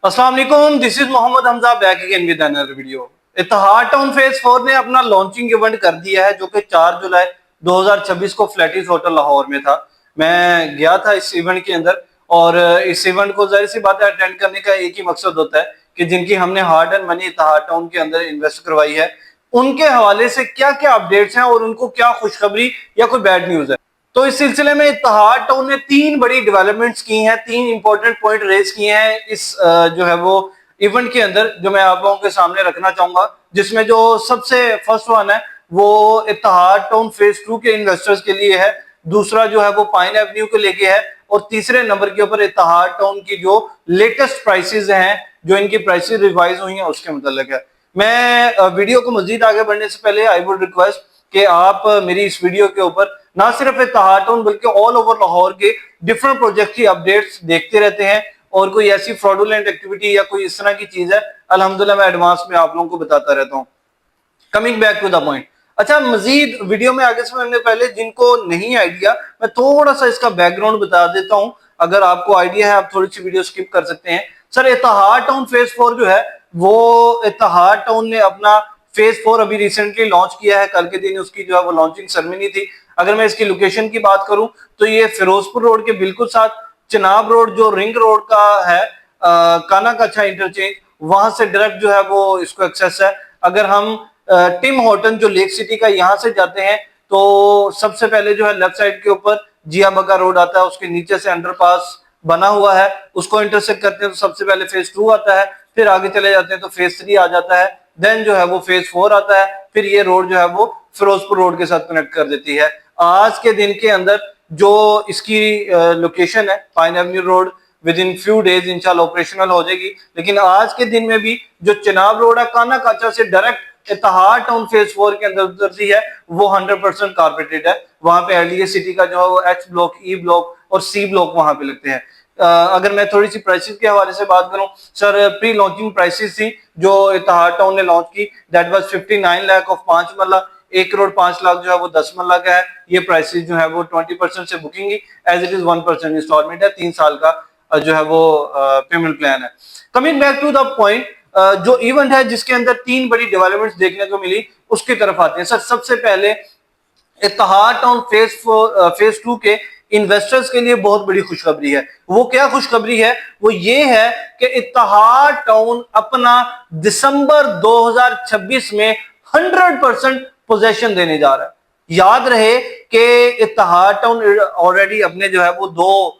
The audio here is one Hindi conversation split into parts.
अस्सलाम वालेकुम, this is Mohammad Hamza back again with another video. Ittehad town phase 4 ने अपना लॉन्चिंग इवेंट कर दिया है जो कि 4 जुलाई 2026 को फ्लैटिस होटल लाहौर में था। मैं गया था इस इवेंट के अंदर और इस इवेंट को जाहिर सी बात है अटेंड करने का एक ही मकसद होता है कि जिनकी हमने hard and money Ittehad town के अंदर इन्वेस्ट करवाई है उनके हवाले से क्या क्या अपडेट्स हैं और उनको क्या खुशखबरी या कोई बैड न्यूज है। तो इस सिलसिले में इत्तेहाद टाउन ने 3 बड़ी डेवलपमेंट्स की हैं, 3 इंपॉर्टेंट पॉइंट रेज किए हैं इस जो है वो इवेंट के अंदर, जो मैं आप लोगों के सामने रखना चाहूंगा। जिसमें जो सबसे फर्स्ट वन है वो इत्तेहाद टाउन फेज 2 के इन्वेस्टर्स के लिए है, दूसरा जो है वो पाइन एवेन्यू को लेके है और तीसरे नंबर के ऊपर इत्तेहाद टाउन की जो लेटेस्ट प्राइसेस हैं, जो इनकी प्राइसेस रिवाइज हुई हैं उसके मुताल्लिक है। मैं वीडियो को मजीद आगे बढ़ने से पहले आई वुड रिक्वेस्ट कि आप मेरी इस वीडियो के ऊपर ना सिर्फ इत्तेहाद टाउन बल्कि ऑल ओवर लाहौर के डिफरेंट प्रोजेक्ट की अपडेट्स देखते रहते हैं और कोई ऐसी फ्रॉडुलेंट एक्टिविटी या कोई इस तरह की चीज है अल्हम्दुलिल्लाह मैं एडवांस में आप लोगों को बताता रहता हूँ। Coming back to the point. अच्छा, मजीद वीडियो में आगे बढ़ने पहले जिनको नहीं आइडिया, मैं थोड़ा सा इसका बैकग्राउंड बता देता हूँ। अगर आपको आइडिया है आप थोड़ी सी वीडियो स्किप कर सकते हैं। सर, इत्तेहाद टाउन फेज 4 जो है वो इत्तेहाद टाउन ने अपना फेज 4 अभी रिसेंटली लॉन्च किया है। कल के दिन उसकी जो है वो लॉन्चिंग सेरेमनी थी। अगर मैं इसकी लोकेशन की बात करूं तो ये फिरोजपुर रोड के बिल्कुल साथ चिनाब रोड जो रिंग रोड का है, काना काछा इंटरचेंज, वहां से डायरेक्ट जो है वो इसको एक्सेस है। अगर हम टिम हॉर्टन जो लेक सिटी का यहाँ से जाते हैं तो सबसे पहले जो है लेफ्ट साइड के ऊपर जिया बगा रोड आता है, उसके नीचे से अंडरपास बना हुआ है, उसको इंटरसेक्ट करते हैं तो सबसे पहले फेज 2 आता है, फिर आगे चले जाते हैं तो फेज 3 आ जाता है, देन जो है वो फेज 4 आता है, फिर ये रोड जो है वो फिरोजपुर रोड के साथ कनेक्ट कर देती है। आज के दिन के अंदर जो इसकी लोकेशन है pine Avenue road with in few days इंशाल्लाह ऑपरेशनल हो जाएगी। लेकिन आज के दिन में भी जो चिनाब रोड है काना काचा से डायरेक्ट इत्तेहाद टाउन फेज 4 के अंदर उतरती है वो 100% कारपेटेड है। वहां पे एलडीए सिटी का जो है वो एच ब्लॉक, ई ब्लॉक और सी ब्लॉक वहां पे लगते हैं। अगर मैं थोड़ी सी प्राइसेस के हवाले से बात करूं, सर प्री लॉन्चिंग प्राइसेस थी जो इत्तेहाद टाउन ने लॉन्च की, दैट वाज 59 लाख ऑफ 5 मरला, 1 करोड़ 5 लाख जो है वो 10 मरला का है। ये प्राइसेस जो है वो 20% से बुकिंग की, एज इट इज 1% इंस्टॉलमेंट है, 3 साल का जो है वो पेमेंट प्लान है। Coming back to the point, जो इवेंट है जिसके अंदर 3 बड़ी डेवलपमेंट्स देखने को मिली उसकी तरफ आते हैं। सर, सबसे पहले इत्तेहाद टाउन फेज 2 के इन्वेस्टर्स के लिए बहुत बड़ी खुशखबरी है। वो क्या खुशखबरी है? वो ये है कि इत्तेहाद टाउन अपना दिसंबर 2026 में 100% पोजेशन देने जा रहा है। याद रहे कि इत्तेहाद टाउन ऑलरेडी अपने जो है वो 2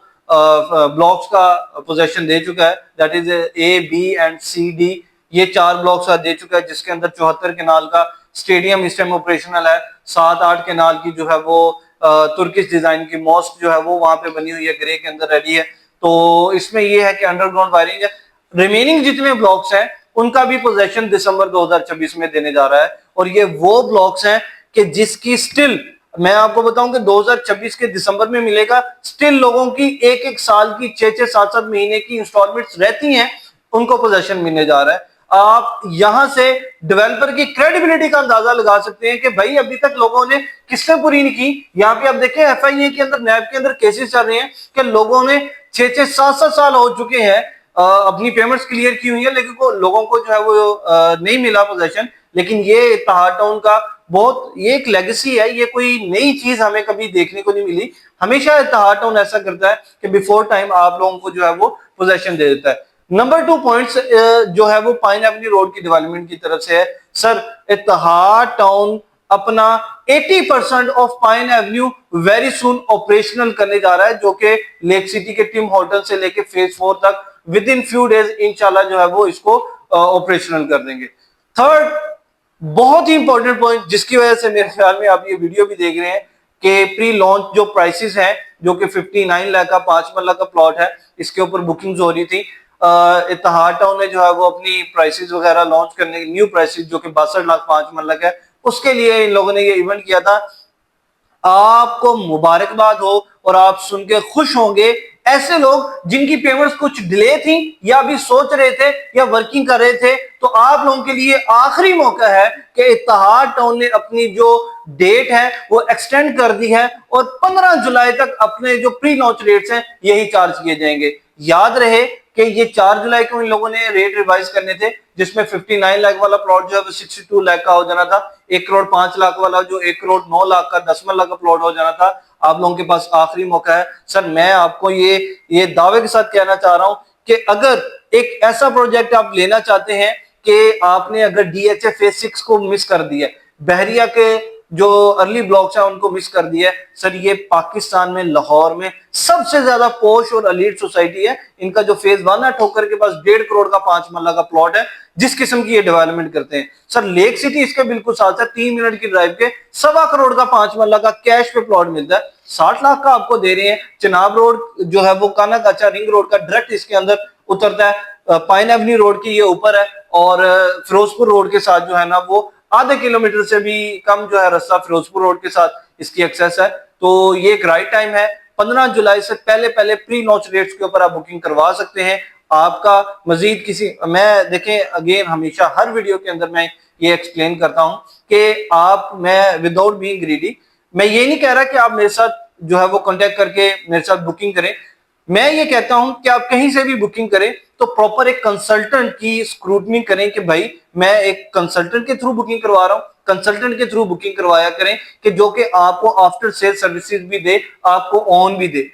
ब्लॉक्स का पोजेशन दे चुका है, that is A, B and C, D. ये 4 ब्लॉक्स दे चुका है जिसके अंदर 74 केनाल का स्टेडियम इस टाइम ऑपरेशनल है, 7-8 केनाल की जो है वो तुर्किश डिजाइन की मॉस्क जो है वो वहां पे बनी हुई है, ग्रे के अंदर रेडी है। तो इसमें ये है कि अंडरग्राउंड वायरिंग है। रिमेनिंग जितने ब्लॉक्स हैं उनका भी पोजेशन दिसंबर 2026 में देने जा रहा है और ये वो ब्लॉक्स हैं कि जिसकी स्टिल मैं आपको बताऊं कि 2026 के दिसंबर में मिलेगा, स्टिल लोगों की 1-1 साल की 6-6, 7-7 महीने की इंस्टॉलमेंट्स रहती हैं, उनको पोजेशन मिलने जा रहा है। आप यहां से डेवलपर की क्रेडिबिलिटी का अंदाजा लगा सकते हैं कि भाई अभी तक लोगों ने किसने पूरी नहीं की। यहाँ पे आप देखें एफआईए के अंदर, नैब के अंदर केसेस चल रहे हैं कि लोगों ने 6-6, 7-7 साल हो चुके हैं अपनी पेमेंट्स क्लियर की हुई है, लेकिन लोगों को जो है वो नहीं मिला पोजेशन। लेकिन ये इत्तेहाद टाउन का बहुत ये एक लेगेसी है, ये कोई नई चीज हमें कभी देखने को नहीं मिली। हमेशा इत्तेहाद टाउन ऐसा करता है कि बिफोर टाइम आप लोगों को जो है वो पोजेशन दे देता है। नंबर 2 पॉइंट्स जो है वो पाइन एवेन्यू रोड की डेवलपमेंट की तरफ से है। सर, इत्तेहाद टाउन अपना 80% of pine Avenue very soon operational करने जा रहा है, जो कि लेक सिटी के टिम हॉर्टन से लेके फेज 4 तक विद इन फ्यू डेज इंशाल्लाह जो है वो इसको ऑपरेशनल कर देंगे। थर्ड बहुत ही इंपॉर्टेंट पॉइंट जिसकी वजह से मेरे ख्याल में आप ये वीडियो भी देख रहे हैं कि प्री लॉन्च जो प्राइसेस हैं जो कि 59 लाख का 5 मरला का प्लॉट है, इसके ऊपर बुकिंग्स हो रही थी। इत्तेहाद टाउन ने जो है वो अपनी प्राइसेस वगैरह लॉन्च करने की न्यू प्राइसेस जो कि 62 लाख 5 मरला का है, उसके लिए इन लोगों ने ये इवेंट किया था। आपको मुबारकबाद हो और आप सुन के खुश होंगे। ऐसे लोग जिनकी पेमेंट्स कुछ डिले थी या अभी सोच रहे थे या वर्किंग कर रहे थे, तो आप लोगों के लिए आखिरी मौका है कि इत्तेहाद टाउन ने अपनी जो डेट है वो एक्सटेंड कर दी है और 15 जुलाई तक अपने जो प्री लॉन्च रेट्स हैं यही चार्ज किए जाएंगे। याद रहे कि ये 4 जुलाई को इन लोगों ने रेट रिवाइज करने थे, जिसमें 59 लाख वाला प्लॉट जो है वो 62 लाख का हो जाना था, 1 करोड़ 5 लाख वाला जो 1 करोड़ 9 लाख का 10 लाख का प्लॉट हो जाना था। आप लोगों के पास आखिरी मौका है। सर मैं आपको ये दावे के साथ कहना चाह रहा हूं कि अगर एक ऐसा प्रोजेक्ट आप लेना चाहते हैं कि आपने अगर डीएचए फेज 6 को मिस कर दिया, बहरिया के जो अर्ली ब्लॉक्स है उनको मिस कर दिया है, सर ये पाकिस्तान में लाहौर में सबसे ज्यादा पोश और अलीट सोसाइटी है। इनका जो फेज 1 है ठोकर के पास 1.5 करोड़ का 5 मरला का प्लॉट है, जिस किस्म की ये डेवलपमेंट करते हैं। सर लेक सिटी इसके बिल्कुल साथ है, 3 मिनट की ड्राइव के 1.25 करोड़ का 5 मरला का कैश पे प्लॉट मिलता है, 60 लाख का आपको दे रहे हैं। चिनाब रोड जो है वो काना काचा रिंग रोड का डायरेक्ट इसके अंदर उतरता है, पाइन एवेन्यू रोड की ये ऊपर है, और फिरोजपुर रोड के साथ जो है ना वो आधे किलोमीटर से भी कम जो है रास्ता फिरोजपुर रोड के साथ इसकी एक्सेस है। तो ये एक राइट टाइम है, 15 जुलाई से पहले पहले प्री लॉन्च रेट्स के ऊपर आप बुकिंग करवा सकते हैं। आपका मजीद किसी, मैं देखें अगेन हमेशा हर वीडियो के अंदर मैं ये एक्सप्लेन करता हूं कि मैं विदाउट बीइंग ग्रीडी, मैं ये नहीं कह रहा कि आप मेरे साथ जो है वो कांटेक्ट करके मेरे साथ बुकिंग करें। मैं ये कहता हूं कि आप कहीं से भी बुकिंग करें तो प्रॉपर एक कंसल्टेंट की स्क्रूटनी करें कि भाई मैं एक कंसल्टेंट के थ्रू बुकिंग करवा रहा हूं, कंसल्टेंट के थ्रू बुकिंग करवाया करें कि जो कि आपको आफ्टर सेल सर्विसेज भी दे, आपको ऑन भी दे,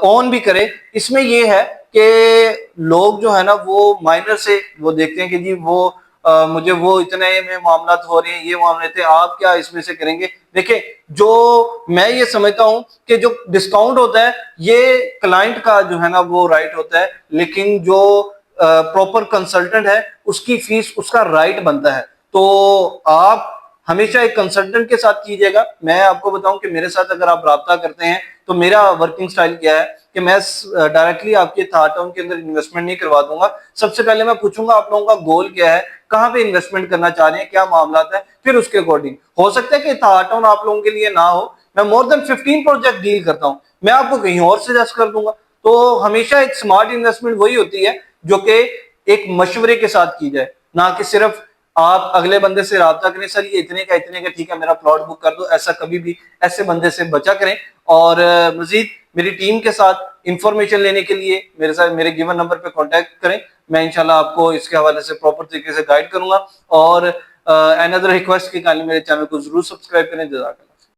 ऑन भी करे। इसमें ये है कि लोग जो है ना वो माइनर से वो देखते हैं कि जी वो मुझे वो इतने में मामला हो रहे हैं, ये मामले थे, आप क्या इसमें से करेंगे। देखिए जो मैं ये समझता हूं कि जो डिस्काउंट होता है ये क्लाइंट का जो है ना वो राइट होता है, लेकिन जो प्रॉपर कंसल्टेंट है उसकी फीस उसका राइट बनता है। तो आप हमेशा एक कंसल्टेंट के साथ कीजिएगा। मैं आपको बताऊं कि मेरे साथ अगर आप राब्ता करते हैं तो मेरा वर्किंग स्टाइल क्या है कि मैं डायरेक्टली आपके थार टाउन के अंदर इन्वेस्टमेंट नहीं करवा दूंगा। सबसे पहले मैं पूछूंगा आप लोगों का गोल क्या है, कहां पे इन्वेस्टमेंट करना चाह रहे हैं, क्या मामला है, फिर उसके अकॉर्डिंग हो सकता है कि थार टाउन आप लोगों के लिए ना हो। मैं मोर देन 15 प्रोजेक्ट डील करता हूं, मैं आपको कहीं और सजेस्ट कर दूंगा। तो हमेशा एक स्मार्ट इन्वेस्टमेंट वही होती है जो कि एक मशवरे के साथ की जाए, ना कि सिर्फ आप अगले बंदे से राब्ता करें, सर ये इतने का ठीक है मेरा प्लॉट बुक कर दो। ऐसा कभी भी ऐसे बंदे से बचा करें। और मजीद मेरी टीम के साथ इंफॉर्मेशन लेने के लिए मेरे साथ मेरे गिवन नंबर पे कांटेक्ट करें। मैं इंशाल्लाह आपको इसके हवाले से प्रॉपर तरीके से गाइड करूंगा। और अनदर रिक्वेस्ट के कारणन मेरे चैनल को जरूर सब्सक्राइब करें। जज़ाकल्लाह।